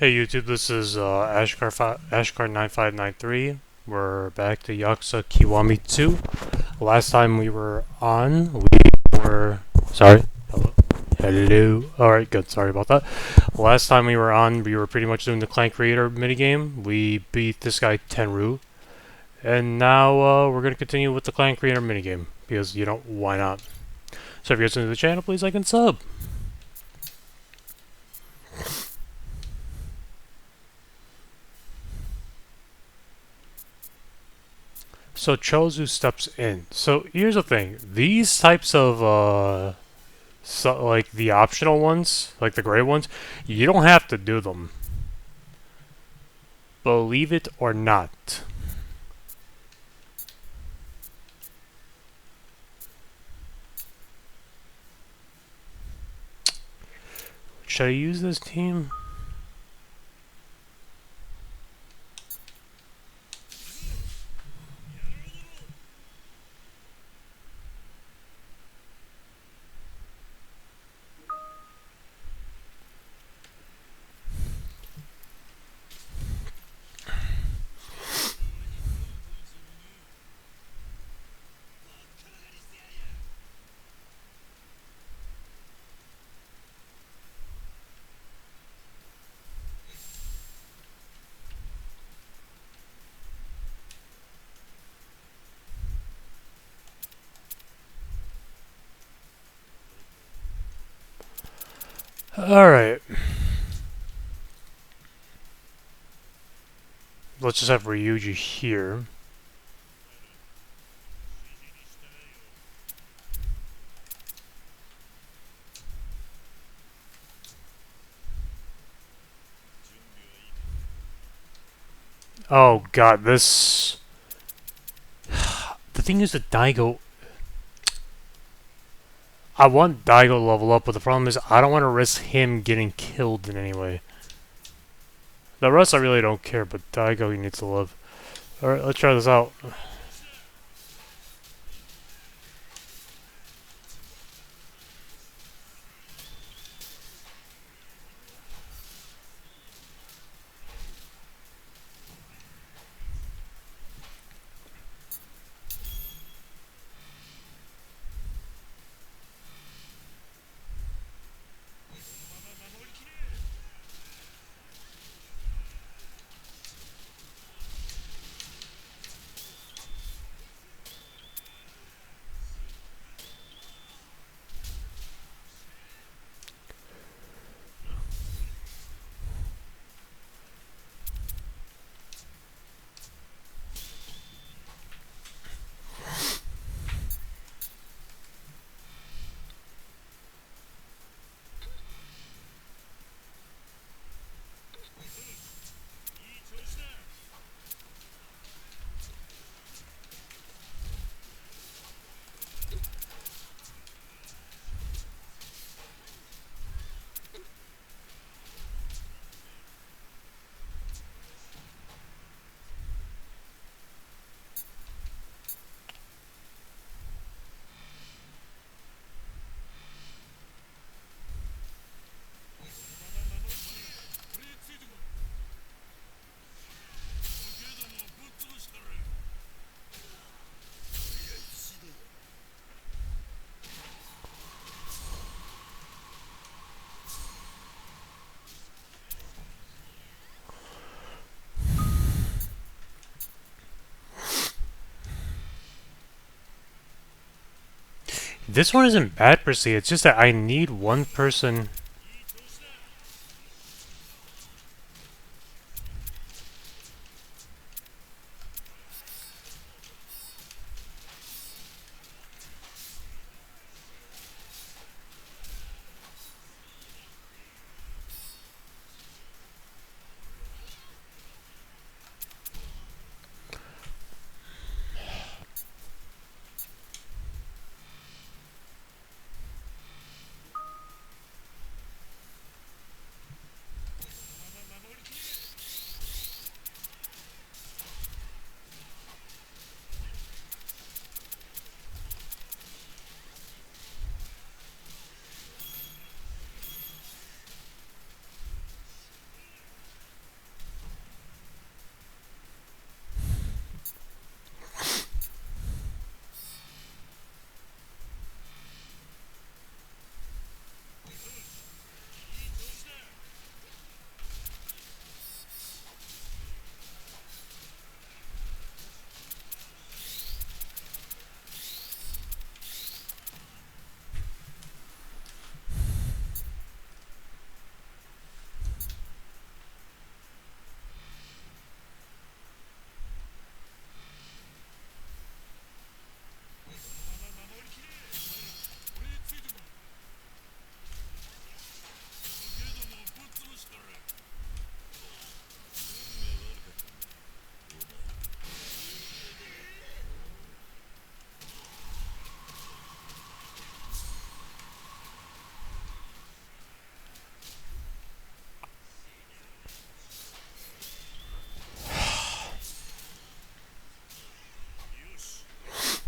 Hey YouTube, this is Ashcar9593. We're back to Yakuza Kiwami 2. Last time we were on, we were... Sorry. Hello. Hello. Alright, good. Sorry about that. Last time we were on, we were pretty much doing the Clan Creator minigame. We beat this guy, Tenru. And now we're going to continue with the Clan Creator minigame. Because, why not? So if you're new to the channel, please like and sub. So Chozu steps in. So here's the thing: these types of like the optional ones, like the gray ones, you don't have to do them. Believe it or not. Should I use this team? Alright. Let's just have Ryuji here. Oh god, this... The thing is that Daigo... I want Daigo to level up, but the problem is I don't want to risk him getting killed in any way. The rest I really don't care, but Daigo, he needs to live. Alright, let's try this out. This one isn't bad per se, it's just that I need one person...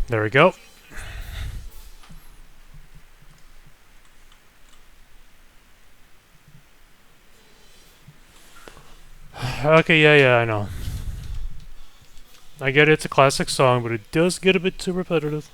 There we go. Okay, yeah, I know. I get it, it's a classic song, but it does get a bit too repetitive.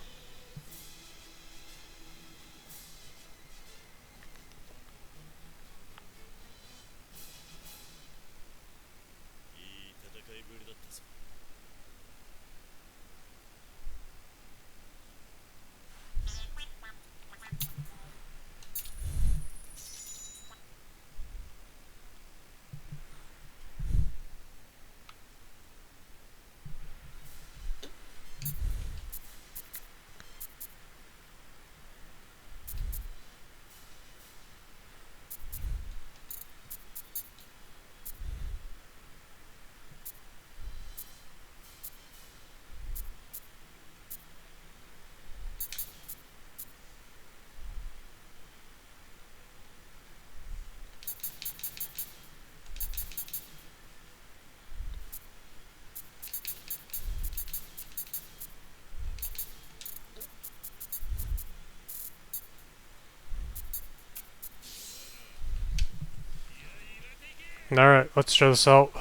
Alright, let's try this out.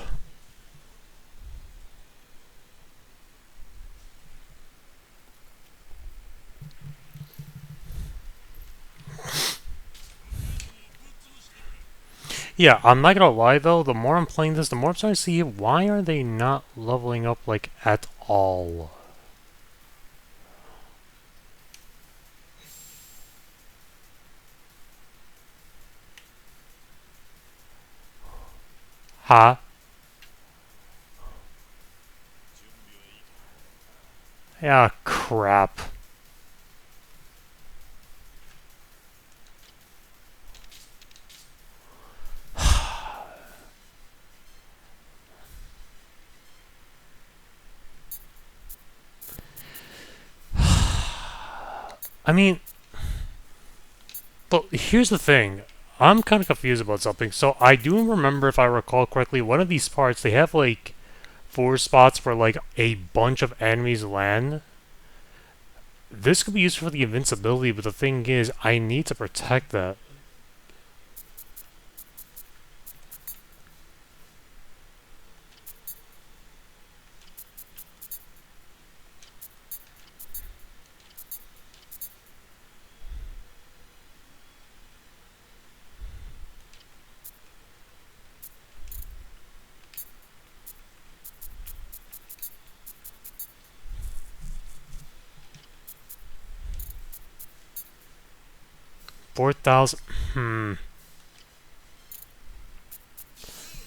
Yeah, I'm not gonna lie though, the more I'm playing this, the more I'm starting to see why are they not leveling up, like, at all? Huh? Yeah, crap. I mean, but here's the thing. I'm kind of confused about something. So I do remember, if I recall correctly, one of these parts, they have, like, 4 spots where, like, a bunch of enemies land. This could be used for the invincibility, but the thing is, I need to protect that. 4,000.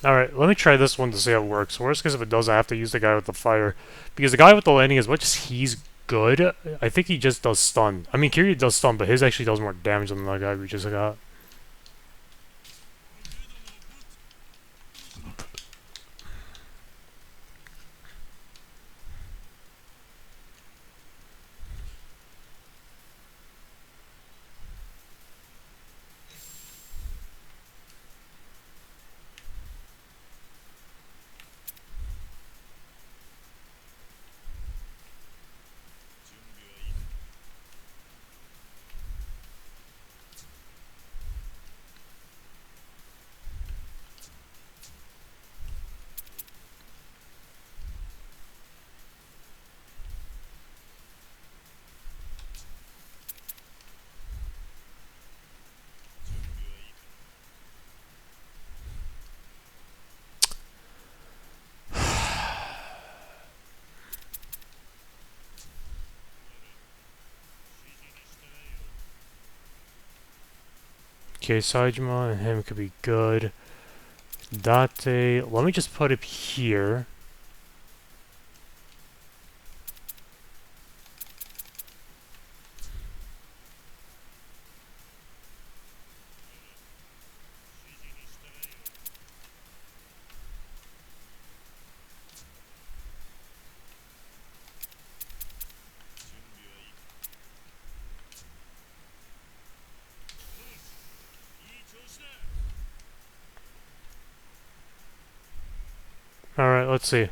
Alright, let me try this one to see how it works. Worst case, if it does, I have to use the guy with the fire. Because the guy with the landing, as much as he's good, I think he just does stun. I mean, Kiryu does stun, but his actually does more damage than the guy we just got. Okay, Saijima and him could be good. Date, let me just put it here. Alright, let's see.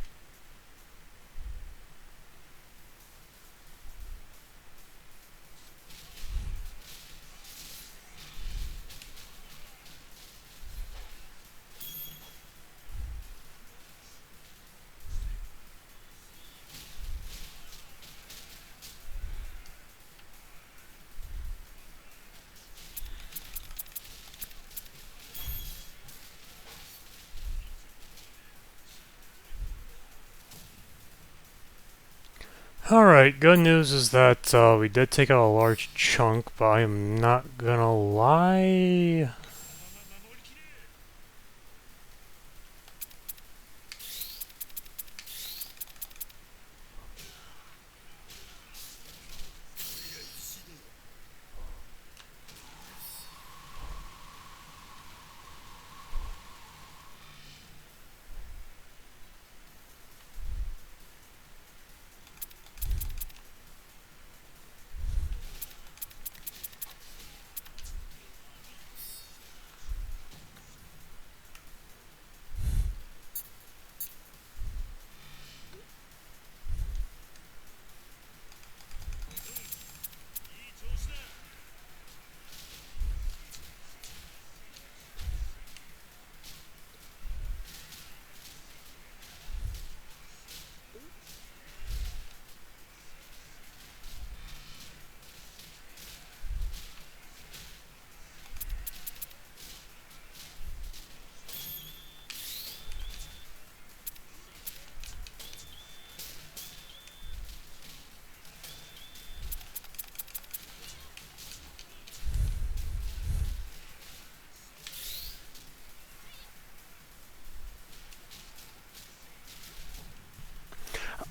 Alright, good news is that we did take out a large chunk, but I am not gonna lie.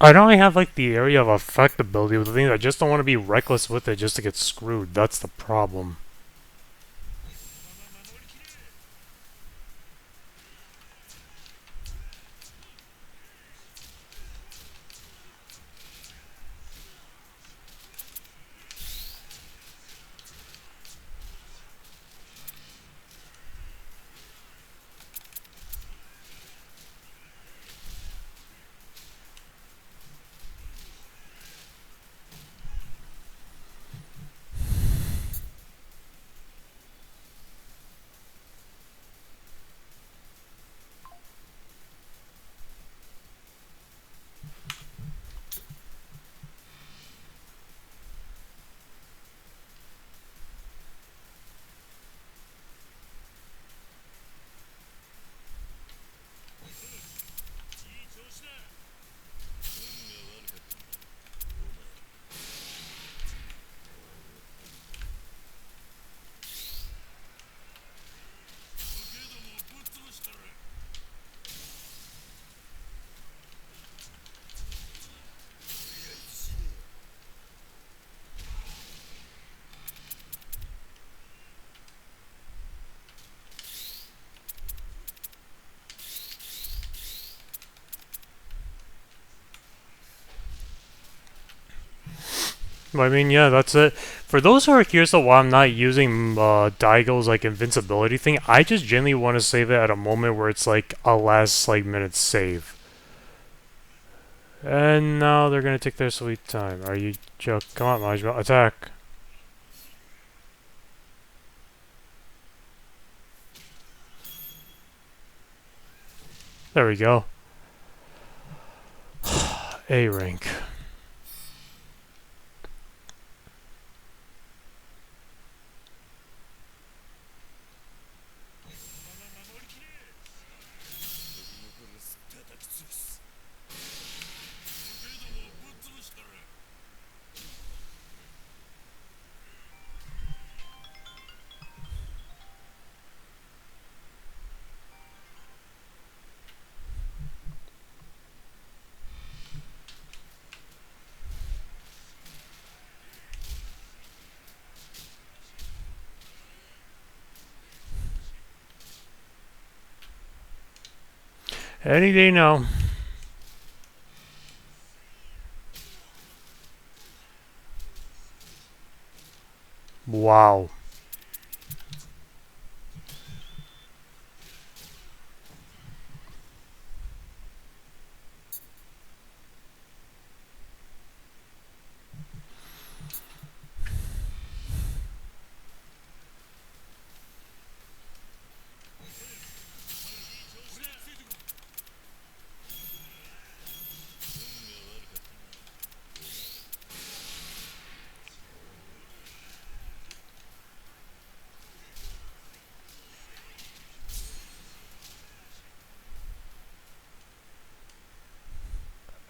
I don't have like the area of effect ability with the thing. I just don't want to be reckless with it just to get screwed. That's the problem. I mean, yeah, that's it. For those who are curious of why I'm not using Daigo's like invincibility thing, I just genuinely want to save it at a moment where it's like a last like minute save. And now they're gonna take their sweet time. Are you joke? Come on, Majima, attack! There we go. A rank. Any day now. Wow.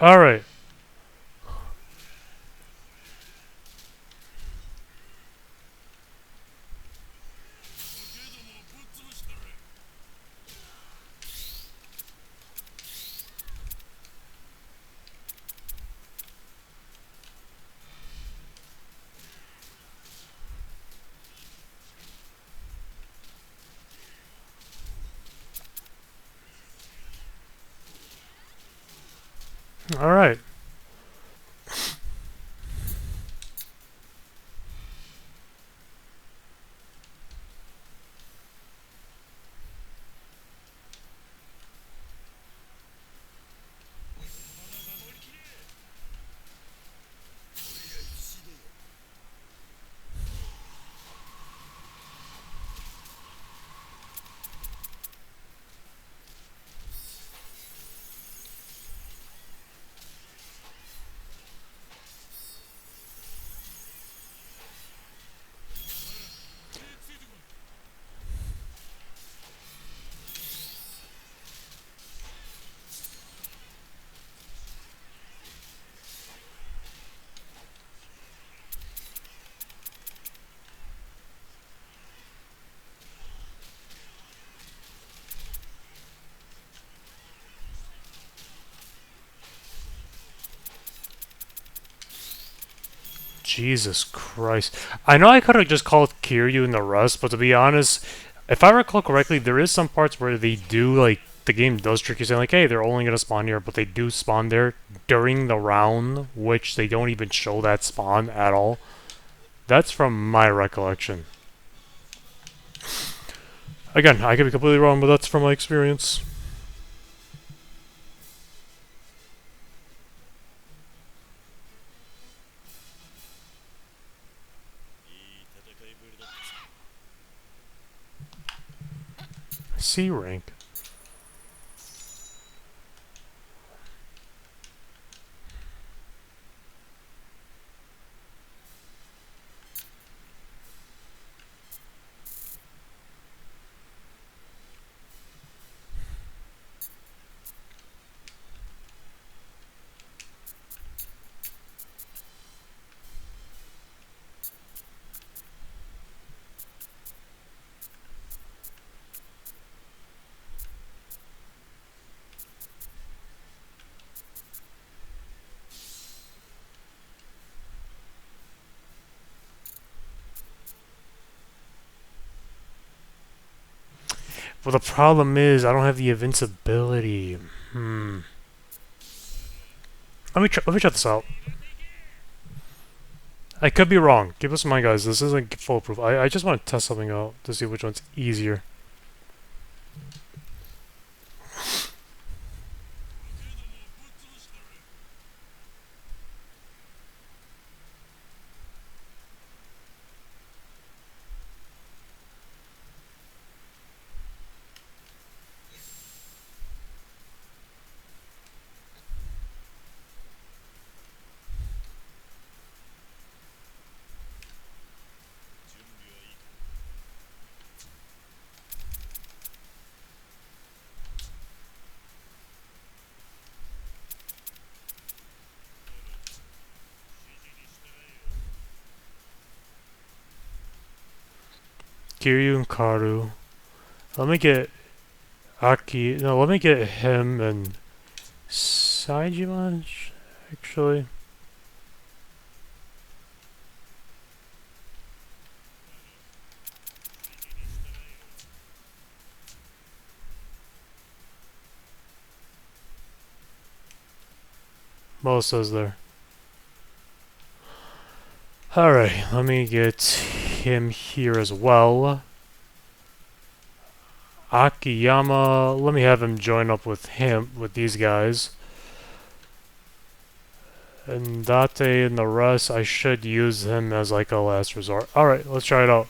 Alright. Alright. Jesus Christ. I know I could have just called Kiryu in the rust, but to be honest, if I recall correctly, there is some parts where they do, like, the game does trick you, saying, like, hey, they're only going to spawn here, but they do spawn there during the round, which they don't even show that spawn at all. That's from my recollection. Again, I could be completely wrong, but that's from my experience. C rank. Well, the problem is I don't have the invincibility. Let me try this out. I could be wrong. Keep this in mind, guys. This isn't foolproof. I just want to test something out to see which one's easier. Kiryu and Karu. Let me get Aki. No, let me get him and Saijima, actually. What else is there? Alright, let me get him here as well. Akiyama, let me have him join up with these guys. And Date and the rest, I should use him as like a last resort. Alright, let's try it out.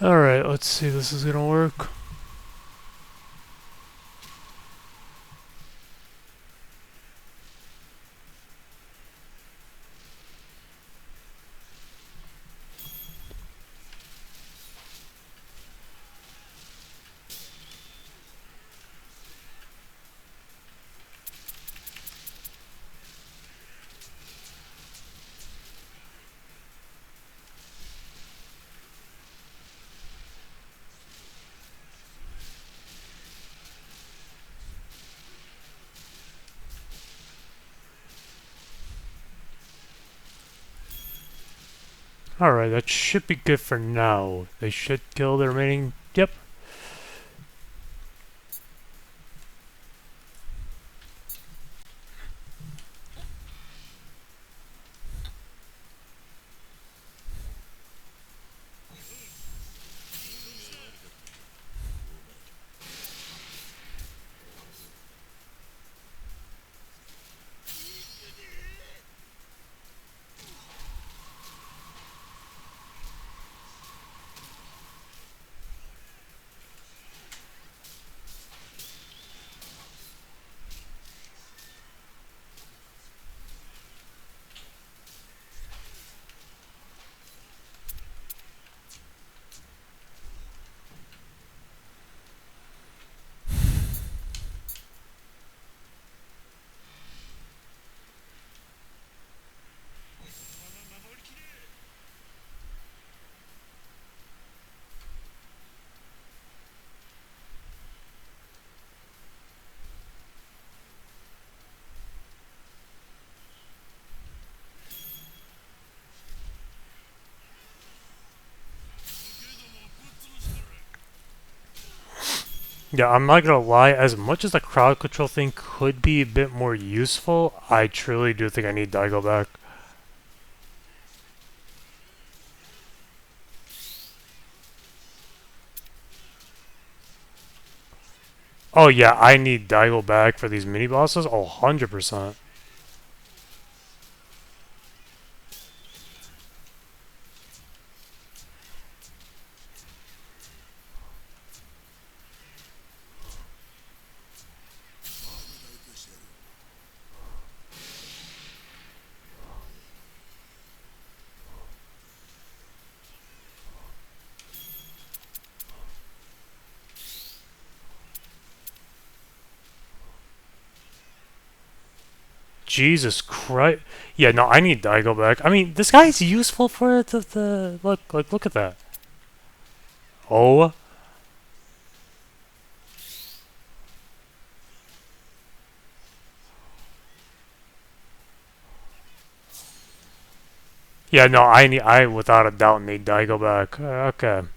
Alright, let's see if this is gonna work. Alright, that should be good for now. They should kill the remaining... Yep. Yeah, I'm not gonna lie, as much as the crowd control thing could be a bit more useful, I truly do think I need Daigo back. Oh yeah, I need Daigo back for these mini bosses. Oh, 100%. Jesus Christ. Yeah, no, I need Daigo back. I mean, this guy's useful for the look at that. Oh. Yeah, no, I without a doubt need Daigo back. Okay.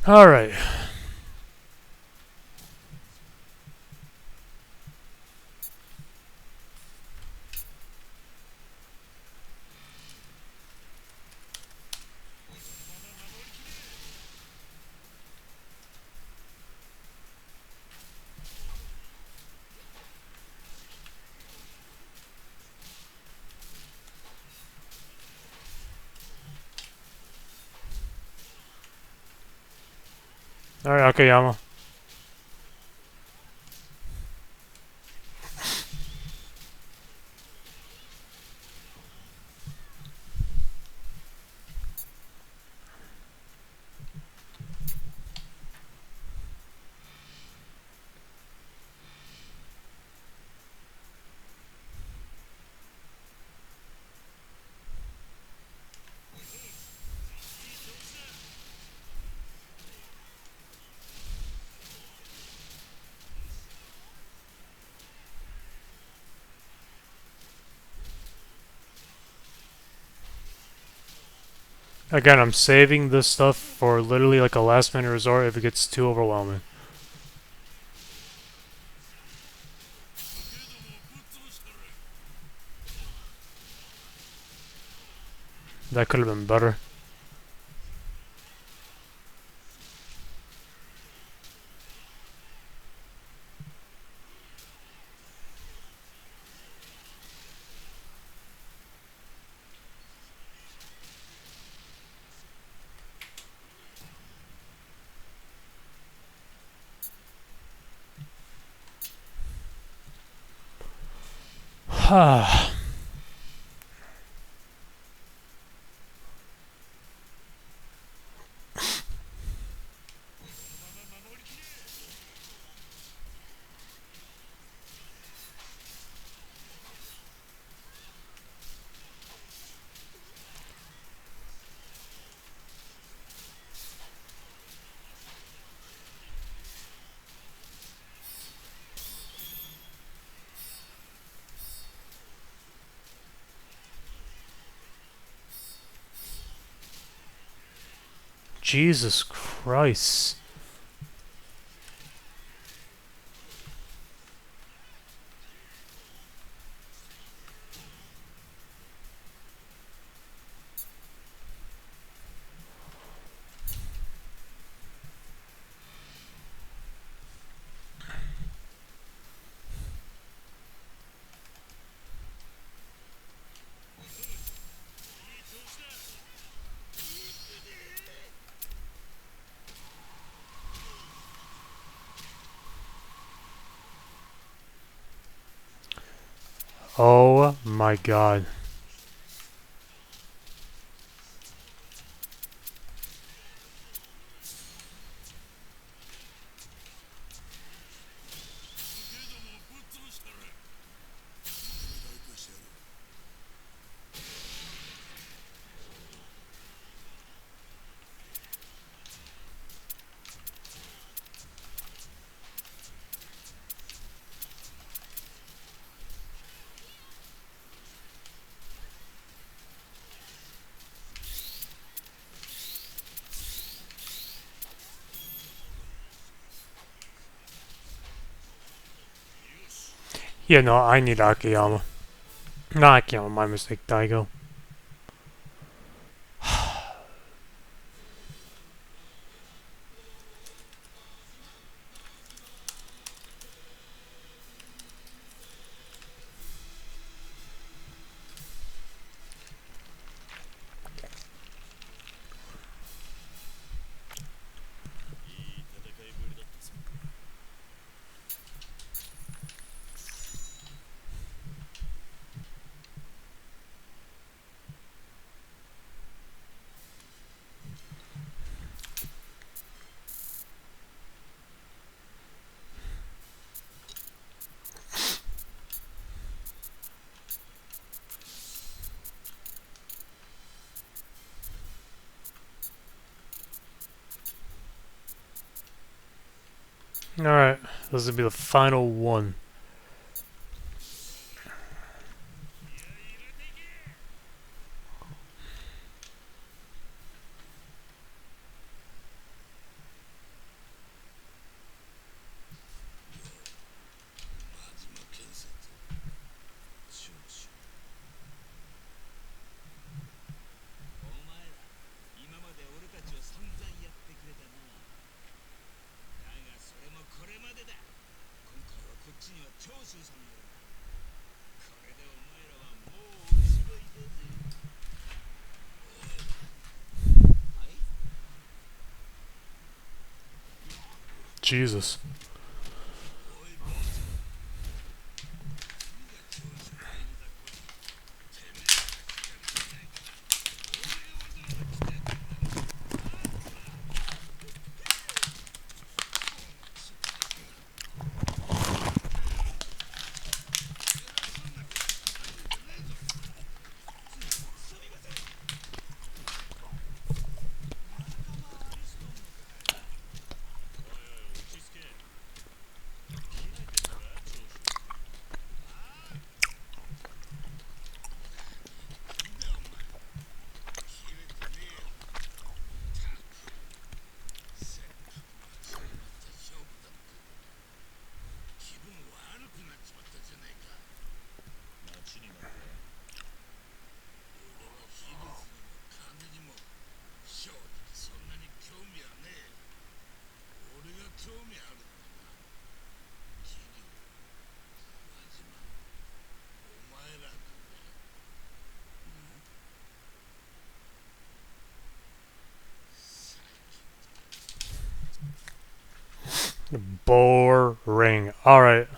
Alright. Alright, okay, Yama. Again, I'm saving this stuff for literally like a last minute resort if it gets too overwhelming. That could have been better. Jesus Christ. Oh my god. Yeah, no, I need Akiyama. Not Akiyama, my mistake, Daigo. Alright, this will be the final one. Jesus. Boring. Alright.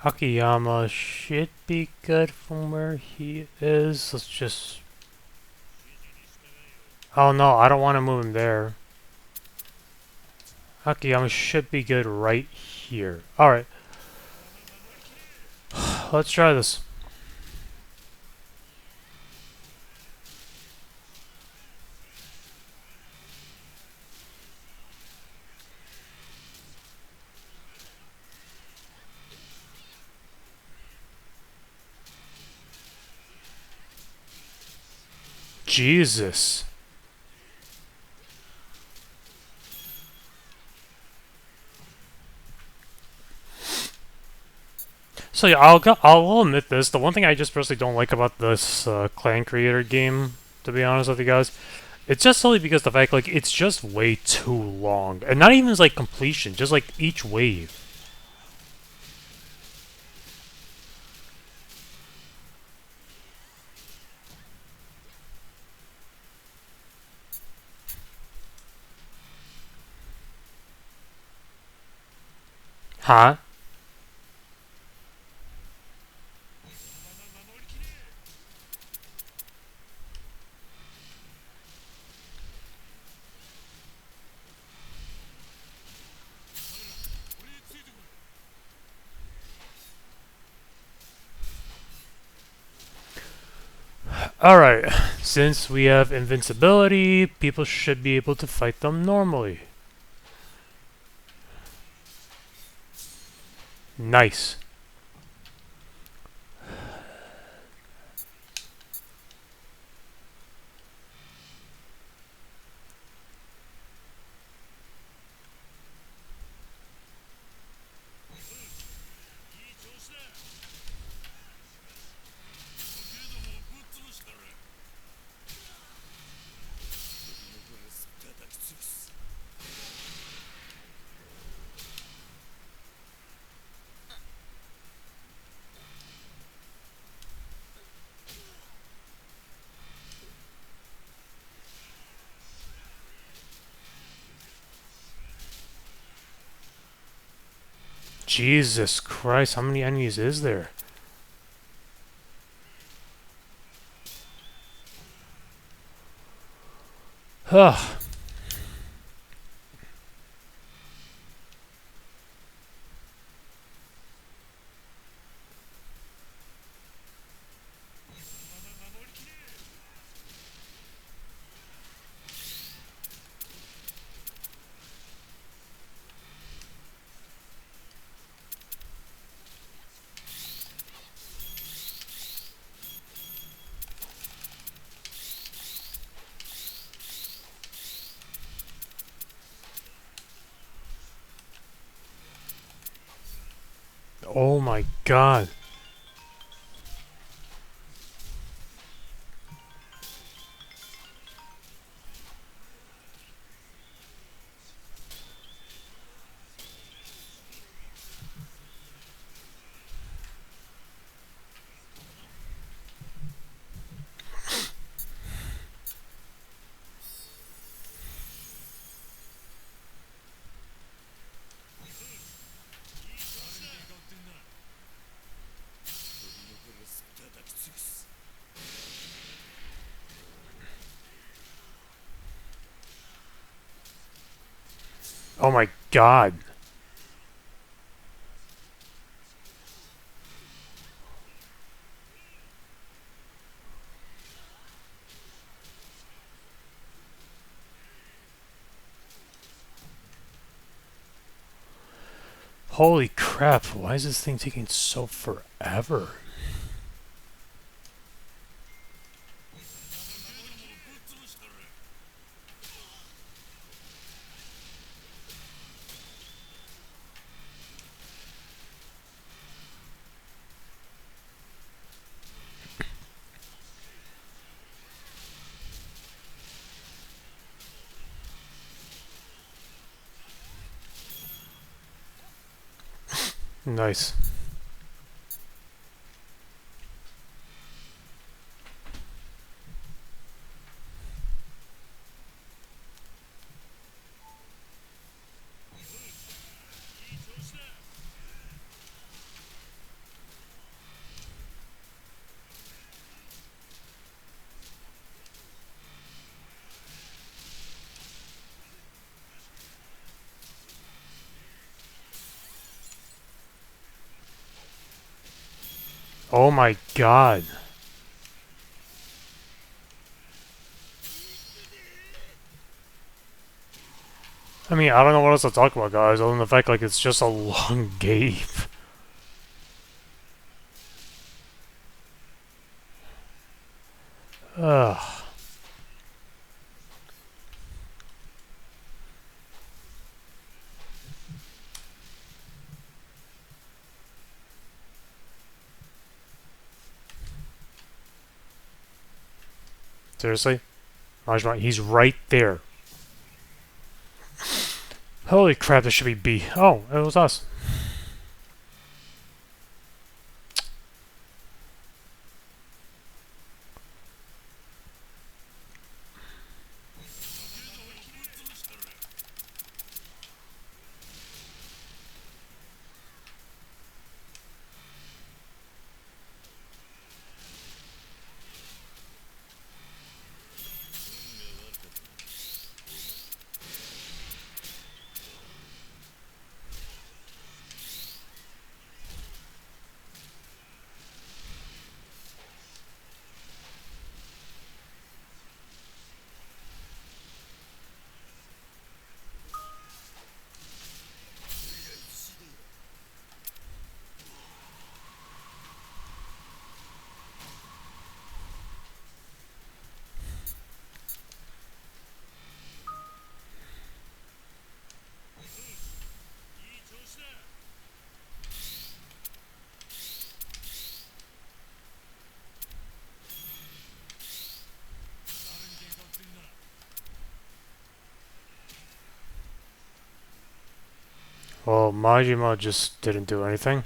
Akiyama should be good from where he is. Let's just... Oh no, I don't want to move him there. Akiyama should be good right here. Alright. Let's try this. Jesus. So yeah, I'll admit this. The one thing I just personally don't like about this clan creator game, to be honest with you guys, it's just solely because the fact like it's just way too long, and not even like completion, just like each wave. Huh? Alright, since we have invincibility, people should be able to fight them normally. Nice. Jesus Christ, how many enemies is there? Ugh. Oh my god. Oh my god. Holy crap, why is this thing taking so forever? Nice. Oh my god. I mean, I don't know what else to talk about, guys, other than the fact, like, it's just a long game. Ugh. Seriously? Majima, he's right there. Holy crap, this should be B. Oh, it was us. Well, Majima just didn't do anything.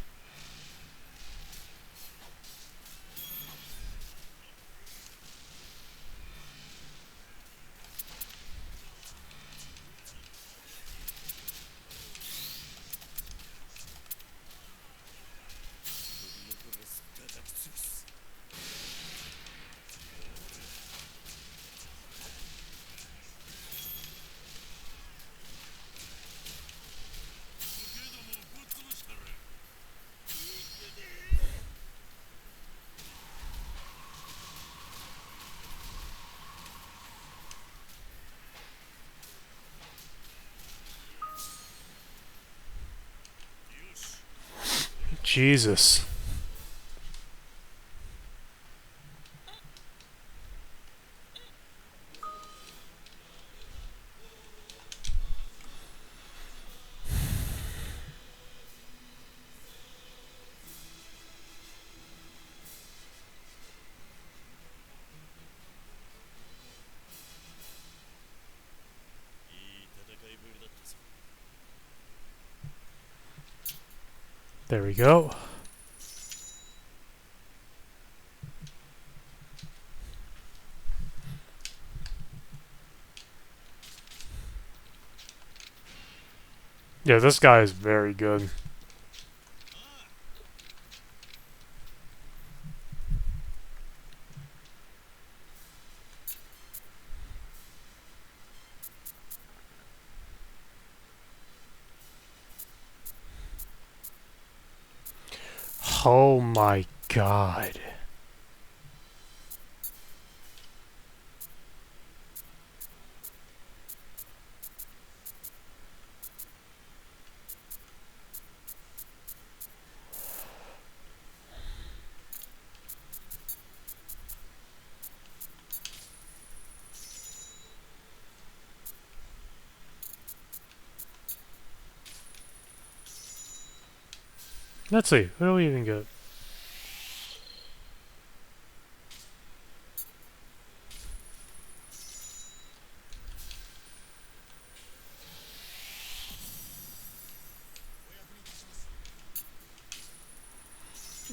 Jesus. There we go. Yeah, this guy is very good. Oh my god. Let's see, what do we even get?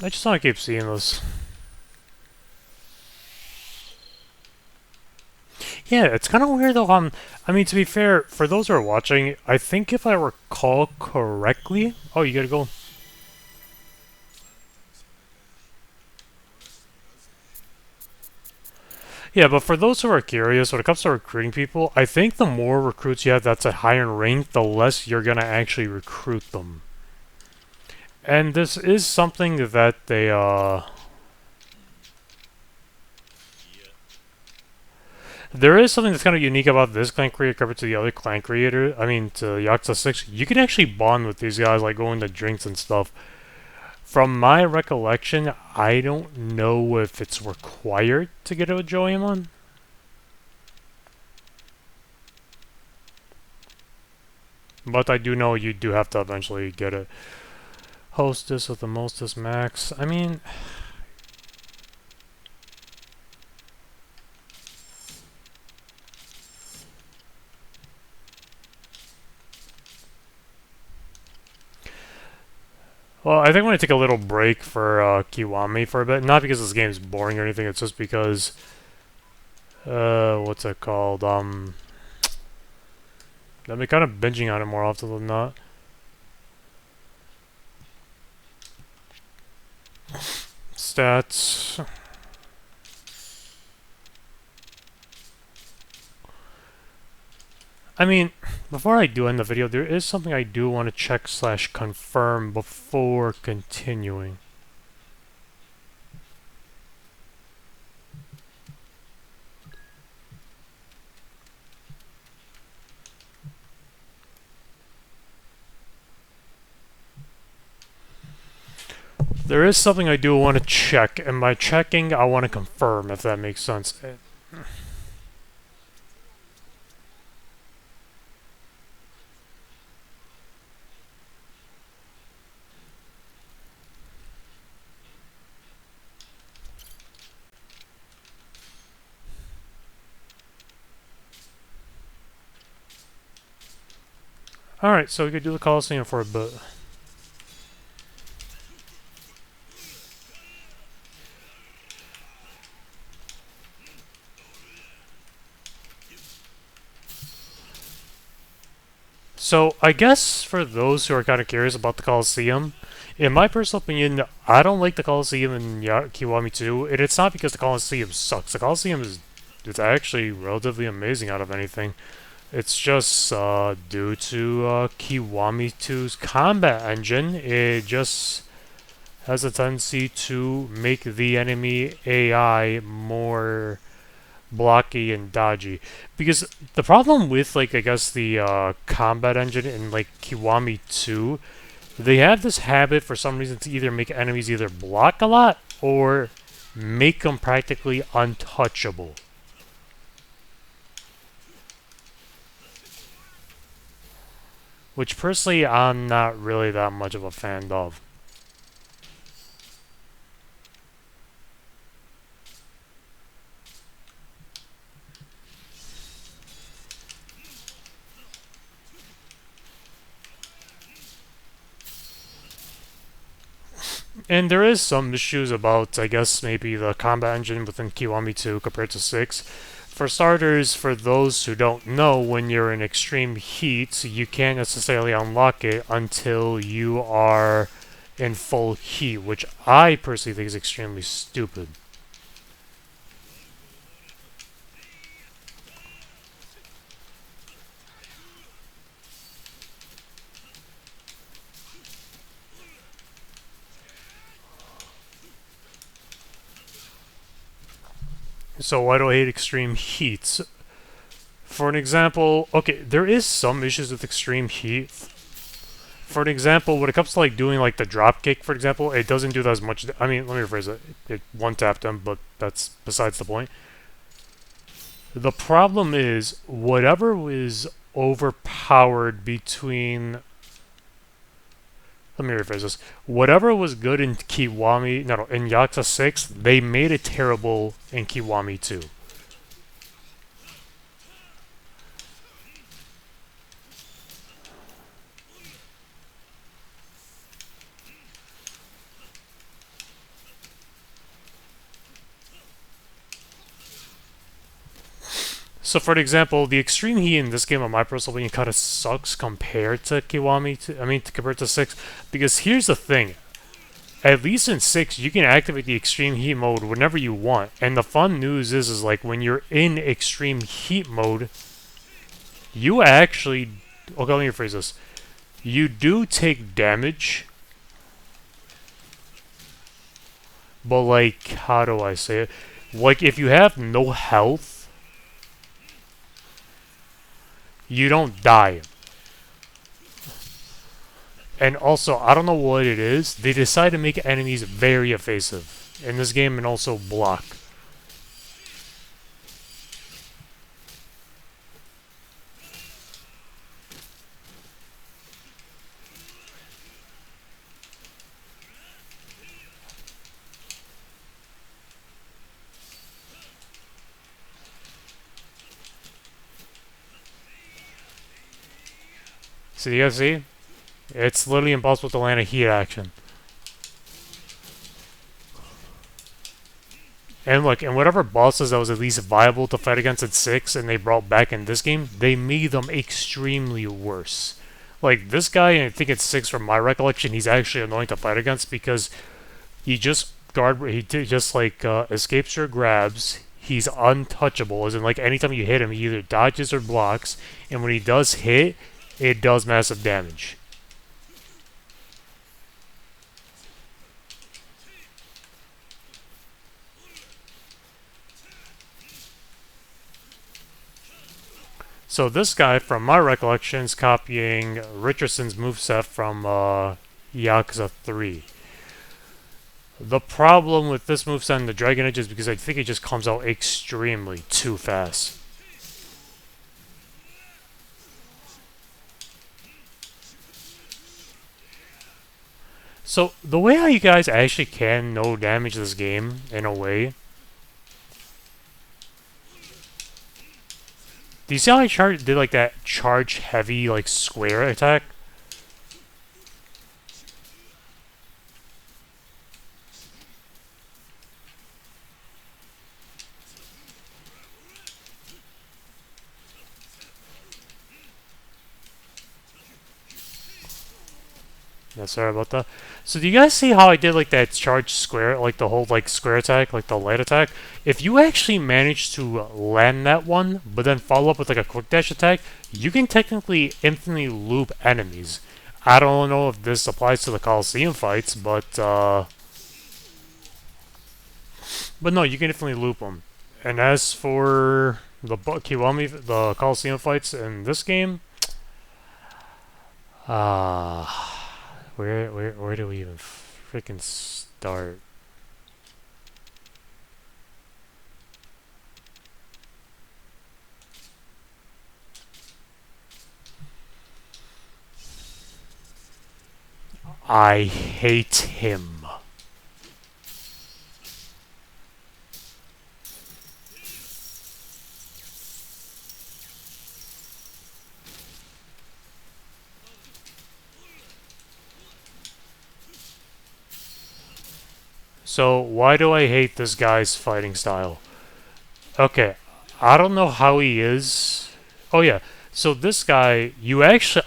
I just want to keep seeing this. Yeah, it's kind of weird though. I mean, to be fair, for those who are watching, I think if I recall correctly, oh, you gotta go. Yeah, but for those who are curious, when it comes to recruiting people, I think the more recruits you have that's a higher rank, the less you're gonna actually recruit them. And this is something that there is something that's kind of unique about this clan creator compared to the other clan creator. I mean, to Yakuza 6. You can actually bond with these guys, like going to drinks and stuff. From my recollection, I don't know if it's required to get a Joemon. But I do know you do have to eventually get it. Hostess with the mostest max. I mean, well, I think I'm going to take a little break for Kiwami for a bit. Not because this game is boring or anything, it's just because, what's it called? I've been kind of binging on it more often than not. Stats. I mean, before I do end the video, there is something I do want to check slash confirm before continuing. There is something I do want to check, and by checking, I want to confirm, if that makes sense. Alright, so we could do the Coliseum for a bit. So, I guess for those who are kind of curious about the Coliseum, in my personal opinion, I don't like the Coliseum in Kiwami 2, and it's not because the Coliseum sucks. The Coliseum is it's actually relatively amazing out of anything. It's just due to Kiwami 2's combat engine. It just has a tendency to make the enemy AI more blocky and dodgy. Because the problem with, like, I guess the combat engine in, like, Kiwami 2, they have this habit for some reason to either make enemies either block a lot or make them practically untouchable. Which personally I'm not really that much of a fan of. And there is some issues about, I guess, maybe the combat engine within Kiwami 2 compared to 6. For starters, for those who don't know, when you're in extreme heat, you can't necessarily unlock it until you are in full heat, which I personally think is extremely stupid. So why do I hate extreme heat? For an example, okay, there is some issues with extreme heat. For an example, when it comes to like doing like the drop kick, for example, it doesn't do that as much. I mean, let me rephrase it. It one tapped them, but that's besides the point. The problem is whatever was overpowered between. Let me rephrase this. Whatever was good in Kiwami, no, in Yakuza 6, they made it terrible in Kiwami 2. So, for example, the extreme heat in this game, on my personal opinion, kind of sucks compared to Kiwami. Compared to 6, because here's the thing: at least in 6, you can activate the extreme heat mode whenever you want. And the fun news is like when you're in extreme heat mode, you actually, okay, let me rephrase this: you do take damage, but like, how do I say it? Like, if you have no health, you don't die. And also, I don't know what it is, they decide to make enemies very evasive in this game and also block. So you guys see? It's literally impossible to land a heat action. And look, and whatever bosses that was at least viable to fight against in 6 and they brought back in this game, they made them extremely worse. Like, this guy, I think it's 6 from my recollection, he's actually annoying to fight against because he just escapes your grabs. He's untouchable, as in like anytime you hit him, he either dodges or blocks, and when he does hit, it does massive damage. So this guy, from my recollection, is copying Richardson's moveset from Yakuza 3. The problem with this moveset and the Dragon Edge is because I think it just comes out extremely too fast. So, the way how you guys actually can no damage this game, in a way. Do you see how I did like that charge heavy, like square attack? Yeah, sorry about that. So do you guys see how I did like that charge square, like the whole like square attack, like the light attack? If you actually manage to land that one, but then follow up with like a quick dash attack, you can technically infinitely loop enemies. I don't know if this applies to the Coliseum fights, but no, you can definitely loop them. And as for the Kiwami, the Coliseum fights in this game, ah. Where do we even freaking start? I hate him. So, why do I hate this guy's fighting style? Okay, I don't know how he is. Oh yeah, so this guy,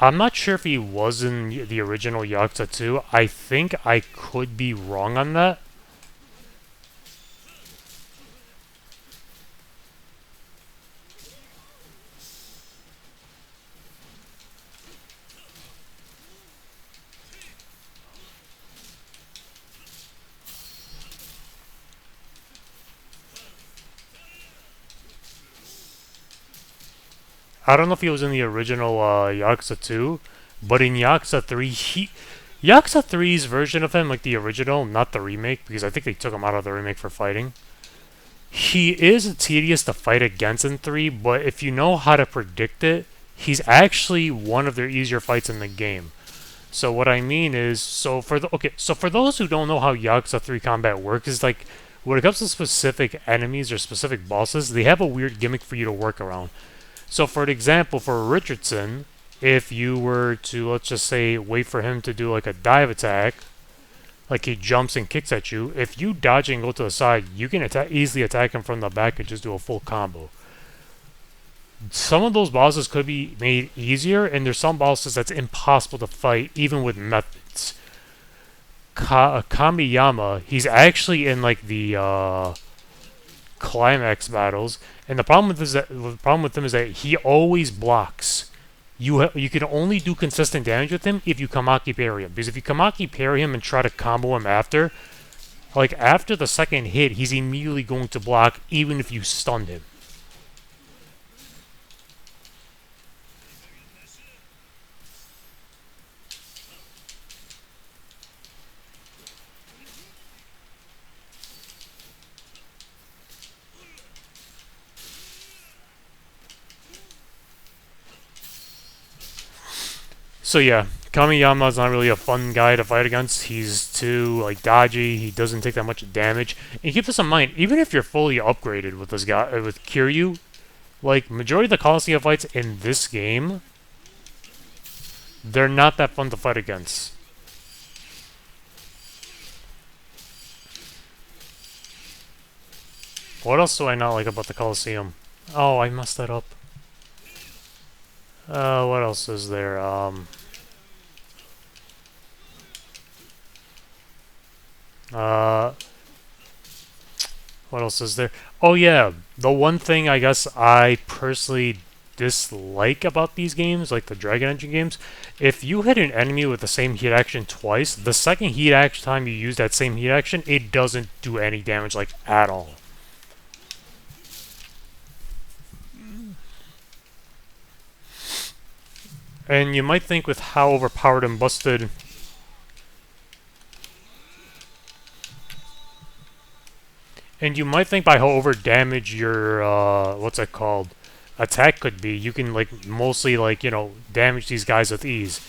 I'm not sure if he was in the original Yakuza 2. I think I could be wrong on that. I don't know if he was in the original Yakuza 2, but in Yakuza 3, Yakuza 3's version of him, like the original, not the remake, because I think they took him out of the remake for fighting. He is tedious to fight against in 3, but if you know how to predict it, he's actually one of their easier fights in the game. So what I mean is, so for those who don't know how Yakuza 3 combat works, is like when it comes to specific enemies or specific bosses, they have a weird gimmick for you to work around. So for an example, for Richardson, if you were to, let's just say, wait for him to do like a dive attack, like he jumps and kicks at you, if you dodge and go to the side, you can easily attack him from the back and just do a full combo. Some of those bosses could be made easier, and there's some bosses that's impossible to fight, even with methods. Kamiyama, he's actually in like the climax battles, and the problem with him is that he always blocks. You can only do consistent damage with him if you Kamaki parry him, because if you Kamaki parry him and try to combo him after, like after the second hit, he's immediately going to block, even if you stun him. So yeah, Kamiyama's not really a fun guy to fight against. He's too like dodgy. He doesn't take that much damage. And keep this in mind, even if you're fully upgraded with this guy with Kiryu, like majority of the Coliseum fights in this game, they're not that fun to fight against. What else do I not like about the Coliseum? Oh, I messed that up. What else is there? Uh, what else is there? Oh yeah, the one thing I guess I personally dislike about these games, like the Dragon Engine games, if you hit an enemy with the same heat action twice, the second heat action time you use that same heat action, it doesn't do any damage, like, at all. And you might think with how overpowered and busted... And you might think by how over damage your, what's that called? Attack could be, you can, like, mostly, like, you know, damage these guys with ease.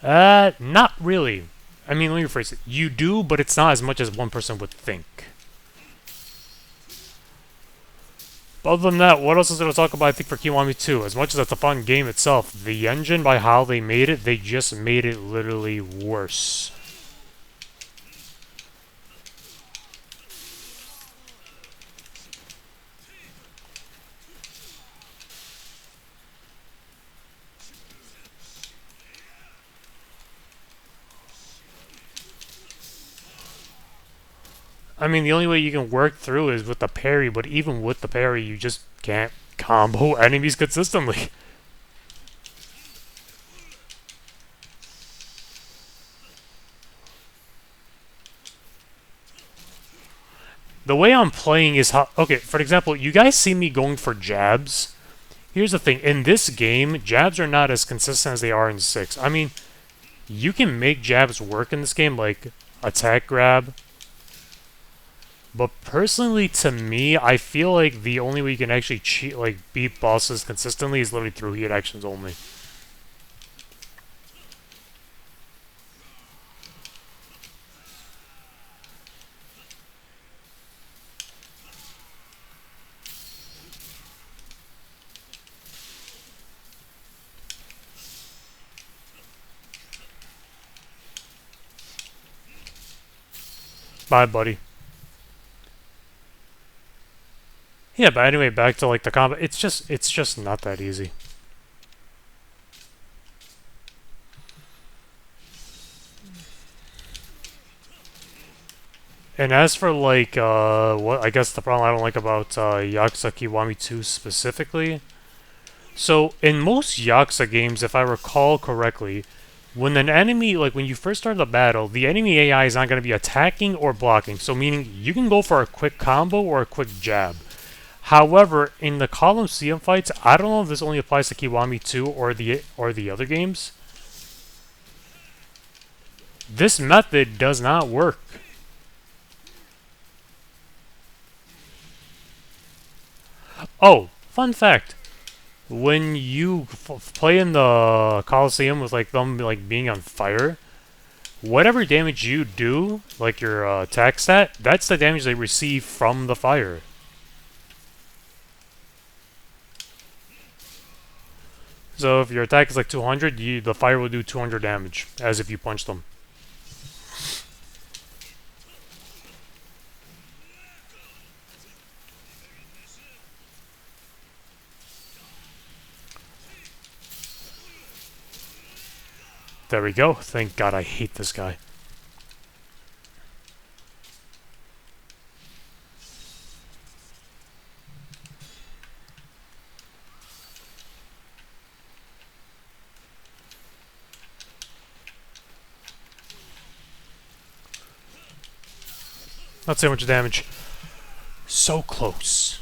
Not really. I mean, let me rephrase it. You do, but it's not as much as one person would think. But other than that, what else is there to talk about, I think, for Kiwami 2? As much as it's a fun game itself, the engine, by how they made it, they just made it literally worse. I mean, the only way you can work through is with the parry, but even with the parry, you just can't combo enemies consistently. The way I'm playing is how... Okay, for example, you guys see me going for jabs. Here's the thing. In this game, jabs are not as consistent as they are in 6. I mean, you can make jabs work in this game, like attack grab. But personally, to me, I feel like the only way you can actually beat bosses consistently is literally through heat actions only. Bye, buddy. Yeah, but anyway, back to like the combat. It's just not that easy. And as for like what I guess the problem I don't like about Yakuza Kiwami 2 specifically. So in most Yakuza games, if I recall correctly, when an enemy, like when you first start the battle, the enemy AI is not going to be attacking or blocking. So meaning you can go for a quick combo or a quick jab. However, in the Colosseum fights, I don't know if this only applies to Kiwami 2 or the other games. This method does not work. Oh, fun fact. When you play in the Colosseum with like them like being on fire, whatever damage you do, like your attack stat, that's the damage they receive from the fire. So if your attack is like 200, the fire will do 200 damage, as if you punch them. There we go. Thank God I hate this guy. Not so much damage. So close.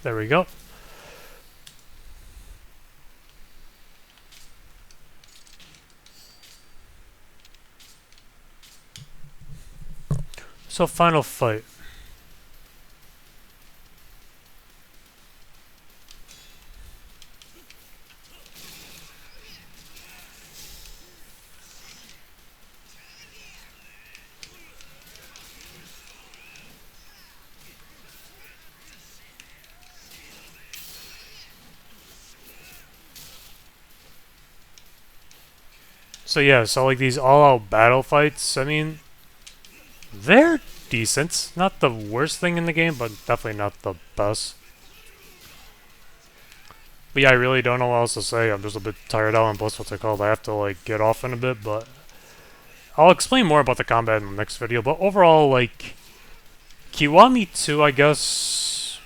There we go. So final fight. So yeah, so like these all-out battle fights, I mean, they're decent. Not the worst thing in the game, but definitely not the best. But yeah, I really don't know what else to say. I'm just a bit tired out, and plus what's it called, I have to like get off in a bit, but I'll explain more about the combat in the next video. But overall, like, Kiwami 2, I guess...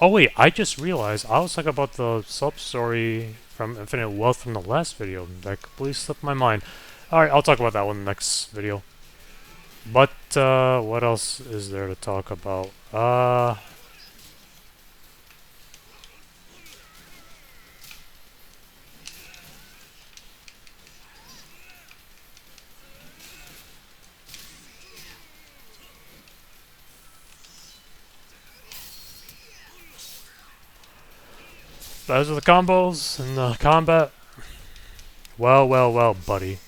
Oh wait, I just realized I was talking about the sub-story from Infinite Wealth from the last video. That completely slipped my mind. Alright, I'll talk about that one in the next video. But, what else is there to talk about? Those are the combos and the combat. Well, well, well, buddy.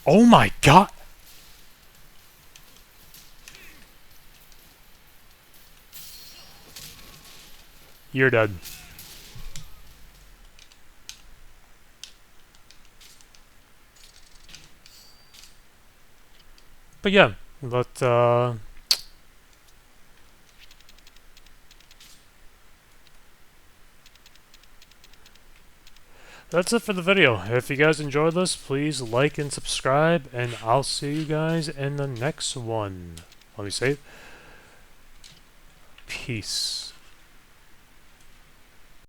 Oh my god! You're dead. But yeah, that's it for the video. If you guys enjoyed this, please like and subscribe, and I'll see you guys in the next one. Let me save. Peace.